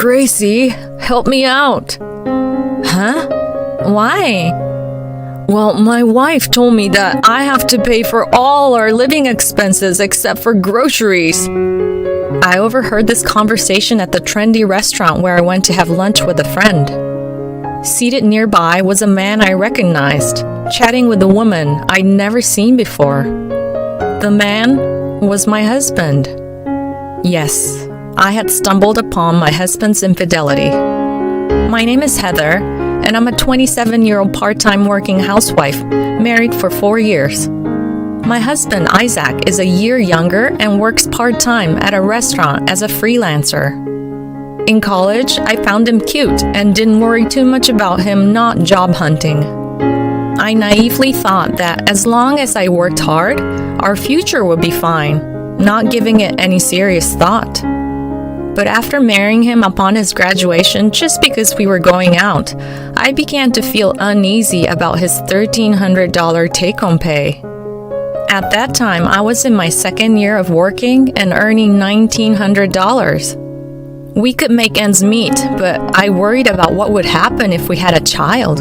Gracie, help me out. Huh? Why? Well, my wife told me that I have to pay for all our living expenses except for groceries. I overheard this conversation at the trendy restaurant where I went to have lunch with a friend. Seated nearby was a man I recognized, chatting with a woman I'd never seen before. The man was my husband. Yes, I had stumbled upon my husband's infidelity. My name is Heather, and I'm a 27-year-old part-time working housewife, married for 4 years. My husband, Isaac, is a year younger and works part-time at a restaurant as a freelancer. In college, I found him cute and didn't worry too much about him not job hunting. I naively thought that as long as I worked hard, our future would be fine, not giving it any serious thought. But after marrying him upon his graduation just because we were going out, I began to feel uneasy about his $1,300 take-home pay. At that time, I was in my second year of working and earning $1,900. We could make ends meet, but I worried about what would happen if we had a child.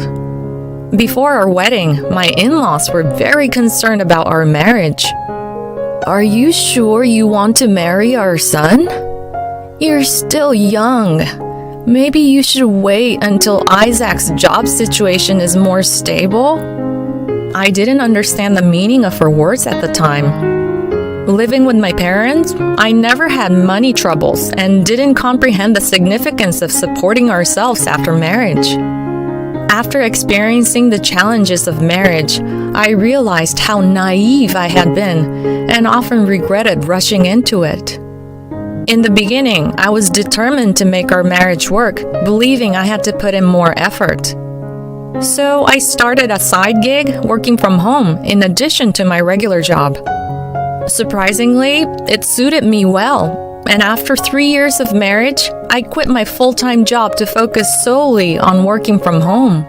Before our wedding, my in-laws were very concerned about our marriage. Are you sure you want to marry our son? You're still young. Maybe you should wait until Isaac's job situation is more stable. I didn't understand the meaning of her words at the time. Living with my parents, I never had money troubles and didn't comprehend the significance of supporting ourselves after marriage. After experiencing the challenges of marriage, I realized how naive I had been and often regretted rushing into it. In the beginning, I was determined to make our marriage work, believing I had to put in more effort. So I started a side gig working from home in addition to my regular job. Surprisingly, it suited me well, and after 3 years of marriage, I quit my full-time job to focus solely on working from home.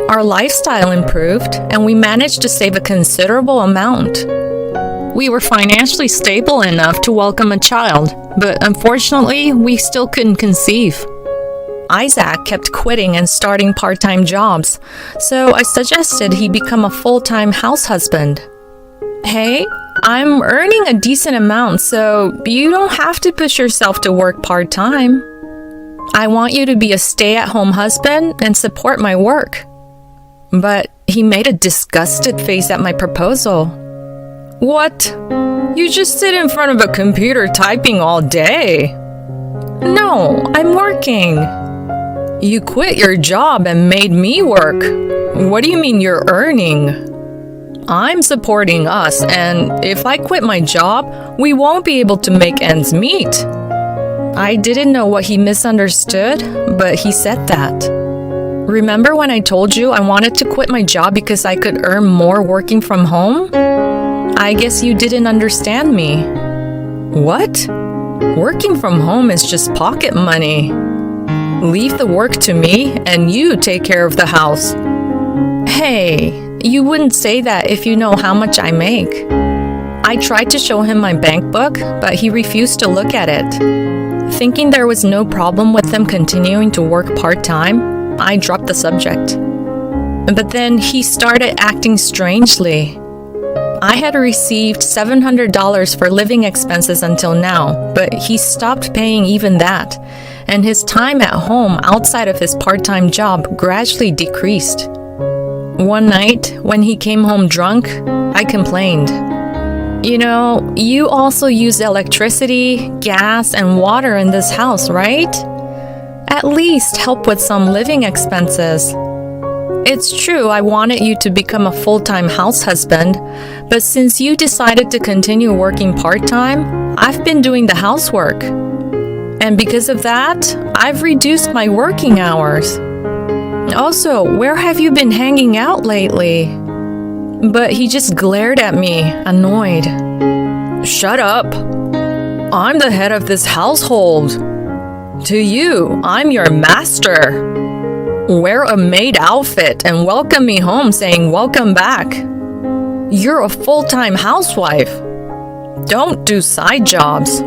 Our lifestyle improved, and we managed to save a considerable amount. We were financially stable enough to welcome a child, but unfortunately, we still couldn't conceive. Isaac kept quitting and starting part-time jobs, so I suggested he become a full-time house husband. Hey, I'm earning a decent amount, so you don't have to push yourself to work part-time. I want you to be a stay-at-home husband and support my work. But he made a disgusted face at my proposal. What? You just sit in front of a computer typing all day? No, I'm working. You quit your job and made me work. What do you mean you're earning? I'm supporting us, and if I quit my job, we won't be able to make ends meet. I didn't know what he misunderstood, but he said that. Remember when I told you I wanted to quit my job because I could earn more working from home? I guess you didn't understand me. What? Working from home is just pocket money. Leave the work to me and you take care of the house. Hey, you wouldn't say that if you know how much I make. I tried to show him my bank book, but he refused to look at it. Thinking there was no problem with him continuing to work part-time, I dropped the subject. But then he started acting strangely. I had received $700 for living expenses until now, but he stopped paying even that, and his time at home outside of his part-time job gradually decreased. One night, when he came home drunk, I complained. You know, you also use electricity, gas, and water in this house, right? At least help with some living expenses. It's true I wanted you to become a full-time house husband, but since you decided to continue working part-time, I've been doing the housework. And because of that, I've reduced my working hours. Also, where have you been hanging out lately? But he just glared at me, annoyed. Shut up. I'm the head of this household. To you, I'm your master. Wear a maid outfit and welcome me home saying welcome back. You're a full-time housewife. Don't do side jobs.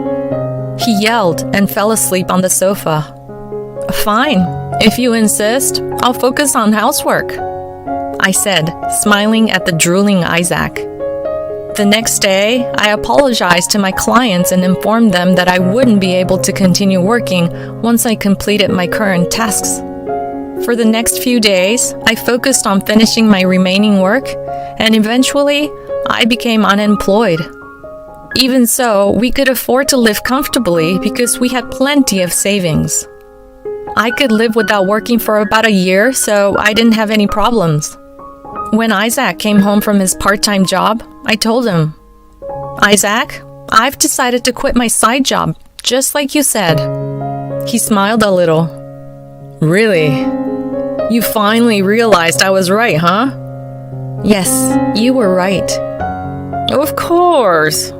He yelled and fell asleep on the sofa. Fine. If you insist, I'll focus on housework, I said, smiling at the drooling Isaac. The next day, I apologized to my clients and informed them that I wouldn't be able to continue working once I completed my current tasks. For the next few days, I focused on finishing my remaining work, and eventually, I became unemployed. Even so, we could afford to live comfortably because we had plenty of savings. I could live without working for about a year, so I didn't have any problems. When Isaac came home from his part-time job, I told him, "Isaac, I've decided to quit my side job, just like you said." He smiled a little. Really? You finally realized I was right, huh? Yes, you were right. Of course.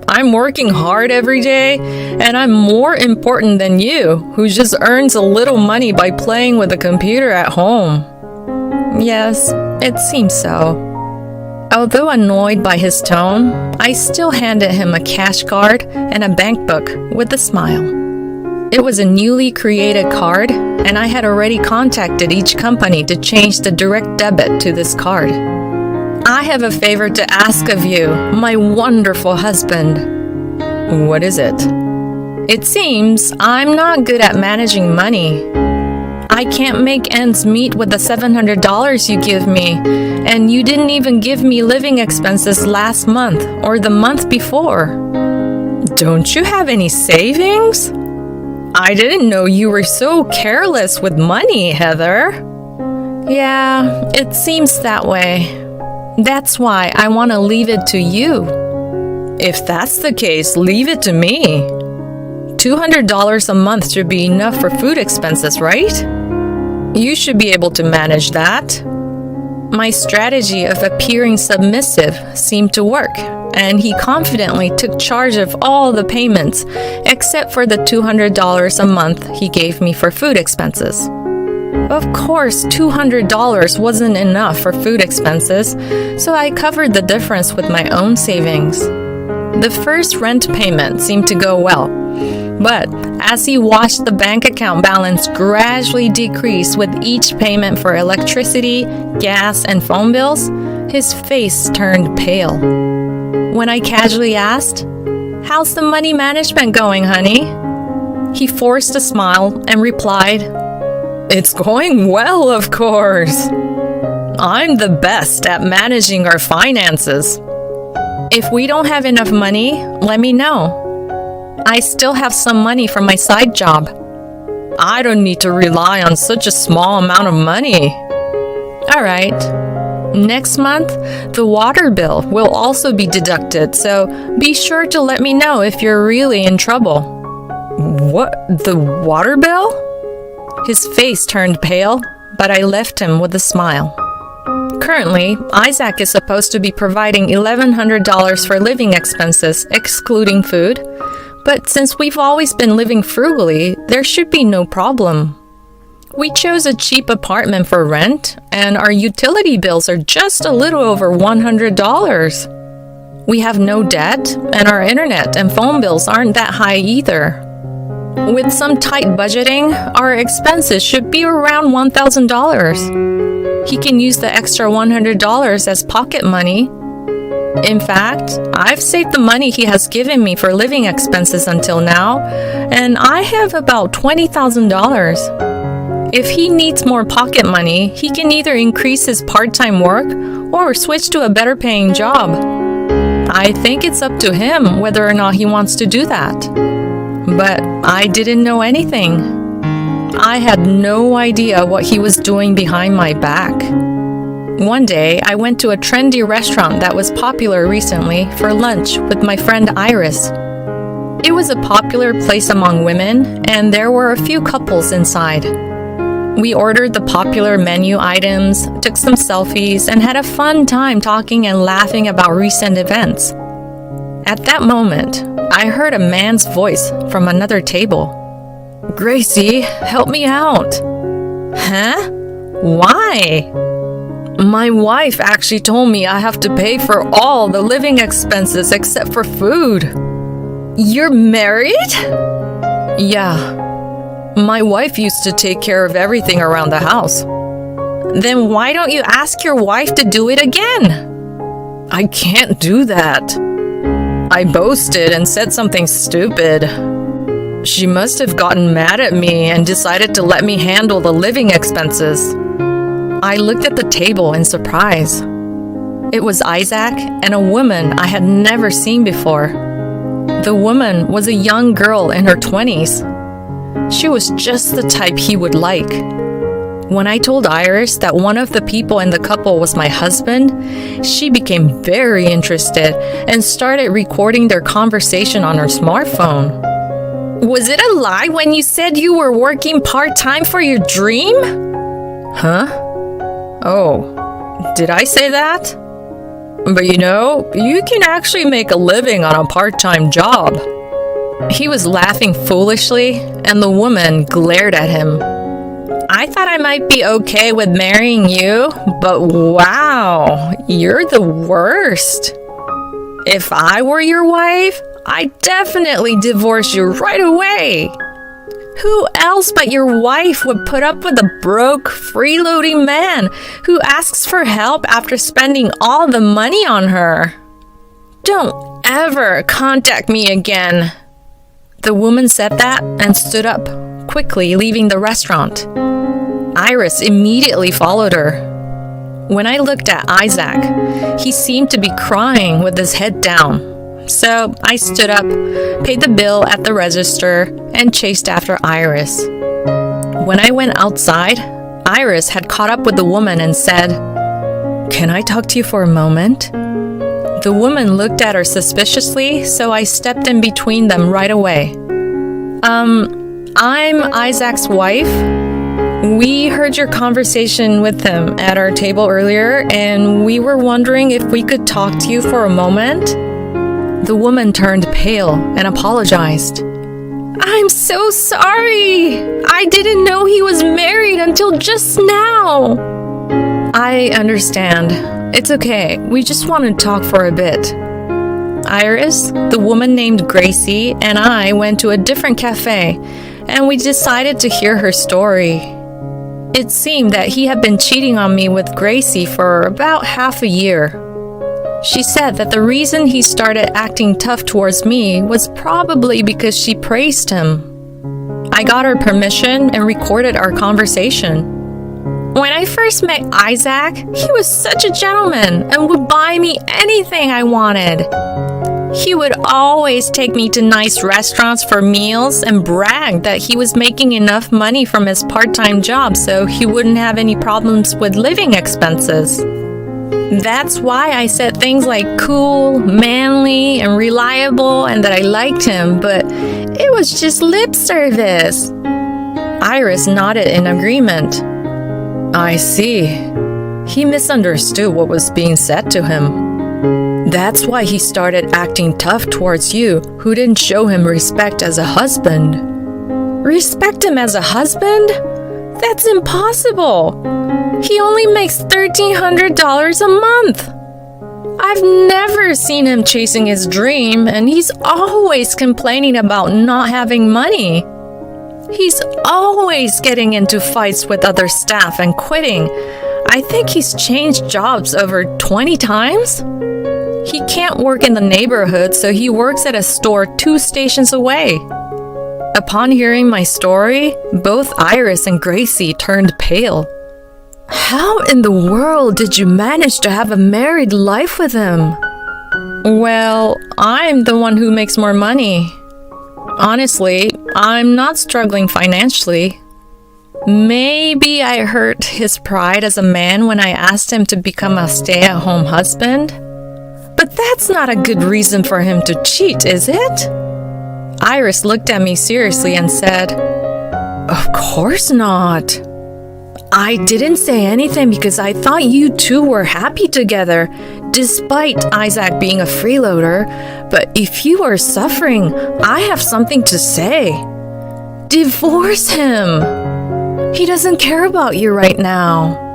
I'm working hard every day, and I'm more important than you, who just earns a little money by playing with a computer at home. Yes, it seems so. Although annoyed by his tone, I still handed him a cash card and a bank book with a smile. It was a newly created card, and I had already contacted each company to change the direct debit to this card. "I have a favor to ask of you, my wonderful husband." "What is it?" "It seems I'm not good at managing money. I can't make ends meet with the $700 you give me, and you didn't even give me living expenses last month or the month before." "Don't you have any savings? I didn't know you were so careless with money, Heather." "Yeah, it seems that way. That's why I want to leave it to you." "If that's the case, leave it to me. $200 a month should be enough for food expenses, right? You should be able to manage that." My strategy of appearing submissive seemed to work, and he confidently took charge of all the payments except for the $200 a month he gave me for food expenses. Of course, $200 wasn't enough for food expenses, so I covered the difference with my own savings. The first rent payment seemed to go well, but as he watched the bank account balance gradually decrease with each payment for electricity, gas, and phone bills, his face turned pale. When I casually asked, "How's the money management going, honey?" he forced a smile and replied, "It's going well, of course. I'm the best at managing our finances." "If we don't have enough money, let me know. I still have some money from my side job." "I don't need to rely on such a small amount of money." "All right. Next month, the water bill will also be deducted, so be sure to let me know if you're really in trouble." "What? The water bill?" His face turned pale, but I left him with a smile. Currently, Isaac is supposed to be providing $1,100 for living expenses, excluding food, but since we've always been living frugally, there should be no problem. We chose a cheap apartment for rent, and our utility bills are just a little over $100. We have no debt, and our internet and phone bills aren't that high either. With some tight budgeting, our expenses should be around $1,000. He can use the extra $100 as pocket money. In fact, I've saved the money he has given me for living expenses until now, and I have about $20,000. If he needs more pocket money, he can either increase his part-time work or switch to a better-paying job. I think it's up to him whether or not he wants to do that. But I didn't know anything. I had no idea what he was doing behind my back. One day, I went to a trendy restaurant that was popular recently for lunch with my friend Iris. It was a popular place among women, and there were a few couples inside. We ordered the popular menu items, took some selfies, and had a fun time talking and laughing about recent events. At that moment, I heard a man's voice from another table. "Gracie, help me out." "Huh? Why?" "My wife actually told me I have to pay for all the living expenses except for food." "You're married?" "Yeah. My wife used to take care of everything around the house. Then why don't you ask your wife to do it again? I can't do that. I boasted and said something stupid. She must have gotten mad at me and decided to let me handle the living expenses. I looked at the table in surprise. It was Isaac and a woman I had never seen before. The woman was a young girl in her 20s. She was just the type he would like. When I told Iris that one of the people in the couple was my husband, she became very interested and started recording their conversation on her smartphone. Was it a lie when you said you were working part-time for your dream? Huh? Oh, did I say that? But you can actually make a living on a part-time job. He was laughing foolishly, and the woman glared at him. I thought I might be okay with marrying you, but wow, you're the worst. If I were your wife, I'd definitely divorce you right away. Who else but your wife would put up with a broke, freeloading man who asks for help after spending all the money on her? Don't ever contact me again. The woman said that and stood up, quickly leaving the restaurant. Iris immediately followed her. When I looked at Isaac, he seemed to be crying with his head down. So I stood up, paid the bill at the register, and chased after Iris. When I went outside, Iris had caught up with the woman and said, "Can I talk to you for a moment?" The woman looked at her suspiciously, so I stepped in between them right away. I'm Isaac's wife. We heard your conversation with him at our table earlier, and we were wondering if we could talk to you for a moment. The woman turned pale and apologized. I'm so sorry. I didn't know he was married until just now. I understand. It's okay. We just want to talk for a bit. Iris, the woman named Gracie, and I went to a different cafe, and we decided to hear her story. It seemed that he had been cheating on me with Gracie for about half a year. She said that the reason he started acting tough towards me was probably because she praised him. I got her permission and recorded our conversation. When I first met Isaac, he was such a gentleman and would buy me anything I wanted. He would always take me to nice restaurants for meals and brag that he was making enough money from his part-time job so he wouldn't have any problems with living expenses. That's why I said things like cool, manly, and reliable, and that I liked him, but it was just lip service. Iris nodded in agreement. I see. He misunderstood what was being said to him. That's why he started acting tough towards you, who didn't show him respect as a husband. Respect him as a husband? That's impossible. He only makes $1,300 a month. I've never seen him chasing his dream, and he's always complaining about not having money. He's always getting into fights with other staff and quitting. I think he's changed jobs over 20 times. He can't work in the neighborhood, so he works at a store 2 stations away. Upon hearing my story, both Iris and Gracie turned pale. How in the world did you manage to have a married life with him? Well, I'm the one who makes more money. Honestly, I'm not struggling financially. Maybe I hurt his pride as a man when I asked him to become a stay-at-home husband. But that's not a good reason for him to cheat, is it? Iris looked at me seriously and said, Of course not. I didn't say anything because I thought you two were happy together, despite Isaac being a freeloader. But if you are suffering, I have something to say. Divorce him. He doesn't care about you right now.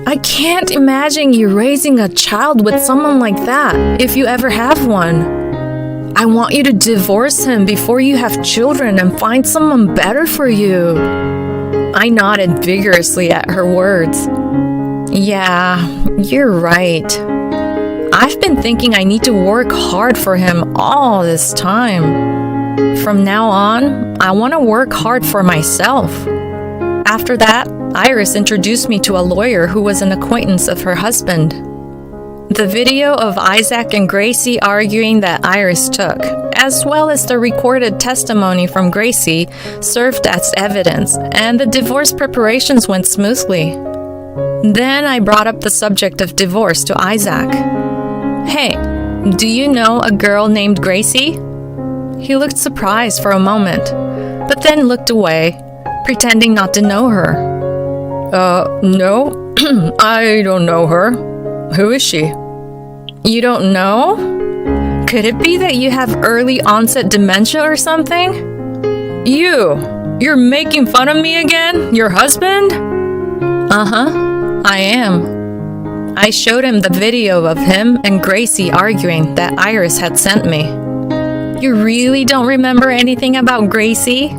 I can't imagine you raising a child with someone like that, if you ever have one. I want you to divorce him before you have children and find someone better for you. I nodded vigorously at her words. Yeah, you're right. I've been thinking I need to work hard for him all this time. From now on, I want to work hard for myself. After that, Iris introduced me to a lawyer who was an acquaintance of her husband. The video of Isaac and Gracie arguing that Iris took, as well as the recorded testimony from Gracie, served as evidence, and the divorce preparations went smoothly. Then I brought up the subject of divorce to Isaac. Hey, do you know a girl named Gracie? He looked surprised for a moment, but then looked away, pretending not to know her. No, I don't know her. Who is she? You don't know? Could it be that you have early onset dementia or something? You're making fun of me again? Your husband? Uh-huh, I am. I showed him the video of him and Gracie arguing that Iris had sent me. You really don't remember anything about Gracie?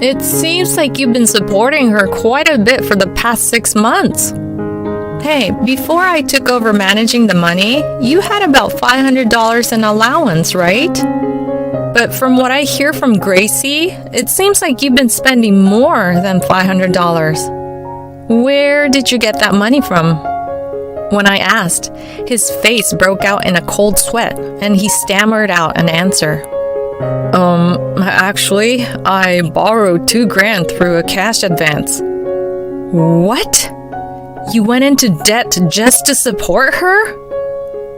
It seems like you've been supporting her quite a bit for the past 6 months. Hey, before I took over managing the money, you had about $500 in allowance, right? But from what I hear from Gracie, it seems like you've been spending more than $500. Where did you get that money from? When I asked, his face broke out in a cold sweat, and he stammered out an answer. Actually, I borrowed $2,000 through a cash advance. What? You went into debt just to support her?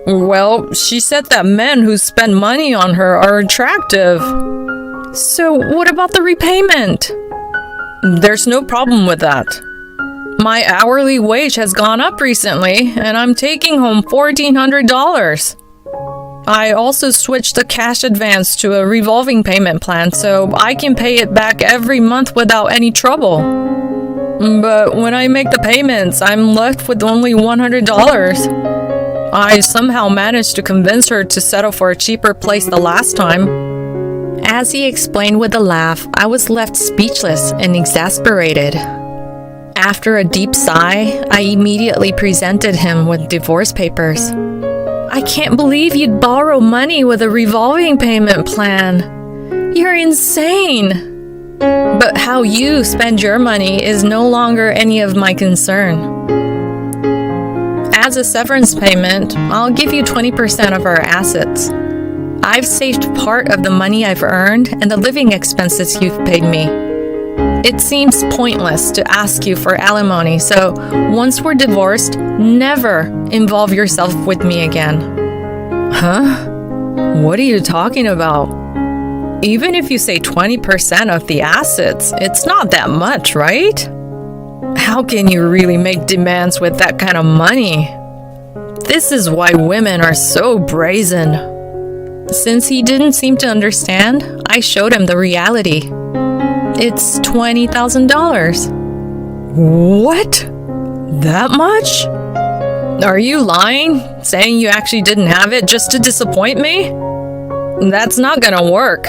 Well, she said that men who spend money on her are attractive. So what about the repayment? There's no problem with that. My hourly wage has gone up recently, and I'm taking home $1,400. I also switched the cash advance to a revolving payment plan so I can pay it back every month without any trouble. But when I make the payments, I'm left with only $100. I somehow managed to convince her to settle for a cheaper place the last time. As he explained with a laugh, I was left speechless and exasperated. After a deep sigh, I immediately presented him with divorce papers. I can't believe you'd borrow money with a revolving payment plan. You're insane. But how you spend your money is no longer any of my concern. As a severance payment, I'll give you 20% of our assets. I've saved part of the money I've earned and the living expenses you've paid me. It seems pointless to ask you for alimony, so once we're divorced, never involve yourself with me again. Huh? What are you talking about? Even if you say 20% of the assets, it's not that much, right? How can you really make demands with that kind of money? This is why women are so brazen. Since he didn't seem to understand, I showed him the reality. It's $20,000. What? That much? Are you lying? Saying you actually didn't have it just to disappoint me? That's not gonna work.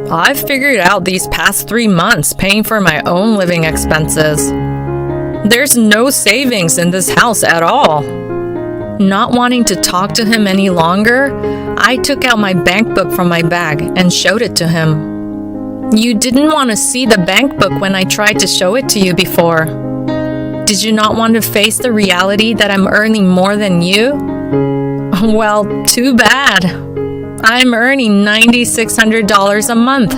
I've figured out these past 3 months paying for my own living expenses. There's no savings in this house at all. Not wanting to talk to him any longer, I took out my bank book from my bag and showed it to him. You didn't want to see the bank book when I tried to show it to you before. Did you not want to face the reality that I'm earning more than you? Well, too bad. I'm earning $9,600 a month.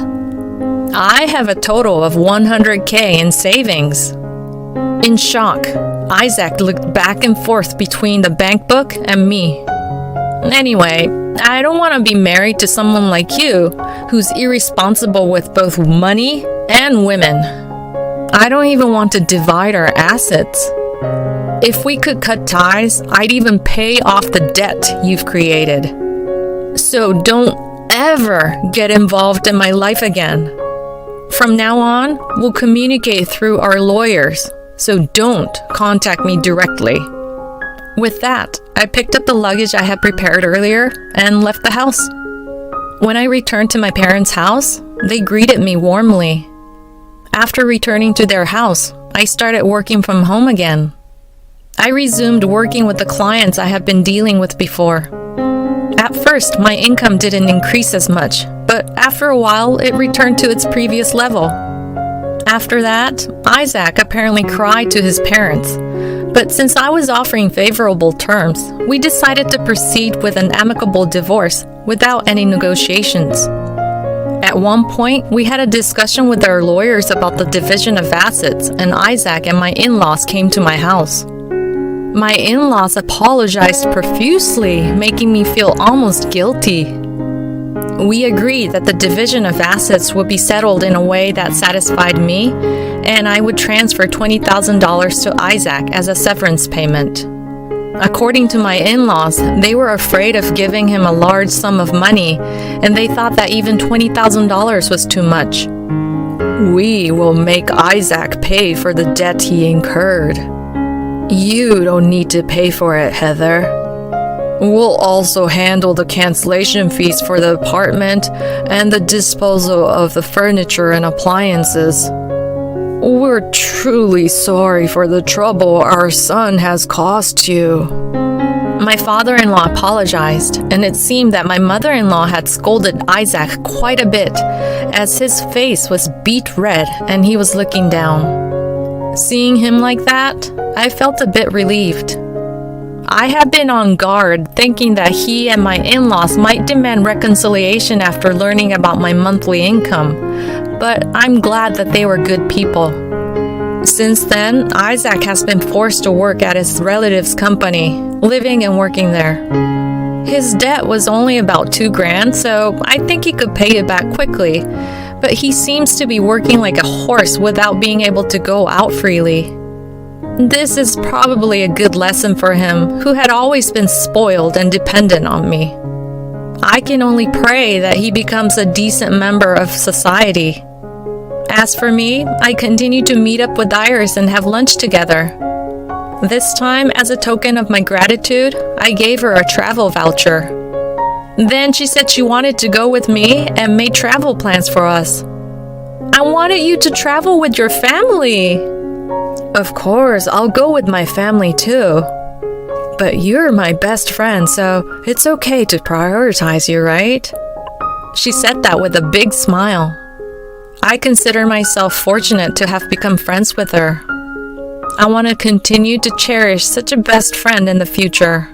I have a total of $100K in savings. In shock, Isaac looked back and forth between the bank book and me. Anyway, I don't want to be married to someone like you who's irresponsible with both money and women. I don't even want to divide our assets. If we could cut ties, I'd even pay off the debt you've created. So don't ever get involved in my life again. From now on, we'll communicate through our lawyers, so don't contact me directly. With that, I picked up the luggage I had prepared earlier and left the house. When I returned to my parents' house, they greeted me warmly. After returning to their house, I started working from home again. I resumed working with the clients I had been dealing with before. At first, my income didn't increase as much, but after a while, it returned to its previous level. After that, Isaac apparently cried to his parents, but since I was offering favorable terms, we decided to proceed with an amicable divorce without any negotiations. At one point, we had a discussion with our lawyers about the division of assets, and Isaac and my in-laws came to my house. My in-laws apologized profusely, making me feel almost guilty. We agreed that the division of assets would be settled in a way that satisfied me, and I would transfer $20,000 to Isaac as a severance payment. According to my in-laws, they were afraid of giving him a large sum of money, and they thought that even $20,000 was too much. We will make Isaac pay for the debt he incurred. You don't need to pay for it, Heather. We'll also handle the cancellation fees for the apartment and the disposal of the furniture and appliances. We're truly sorry for the trouble our son has caused you. My father-in-law apologized, and it seemed that my mother-in-law had scolded Isaac quite a bit, as his face was beet red and he was looking down. Seeing him like that, I felt a bit relieved. I had been on guard, thinking that he and my in-laws might demand reconciliation after learning about my monthly income, but I'm glad that they were good people. Since then, Isaac has been forced to work at his relative's company, living and working there. His debt was only about $2,000, so I think he could pay it back quickly, but he seems to be working like a horse without being able to go out freely. This is probably a good lesson for him, who had always been spoiled and dependent on me. I can only pray that he becomes a decent member of society. As for me, I continue to meet up with Iris and have lunch together. This time, as a token of my gratitude, I gave her a travel voucher. Then she said she wanted to go with me and made travel plans for us. I wanted you to travel with your family. Of course, I'll go with my family too. But you're my best friend, so it's okay to prioritize you, right? She said that with a big smile. I consider myself fortunate to have become friends with her. I want to continue to cherish such a best friend in the future.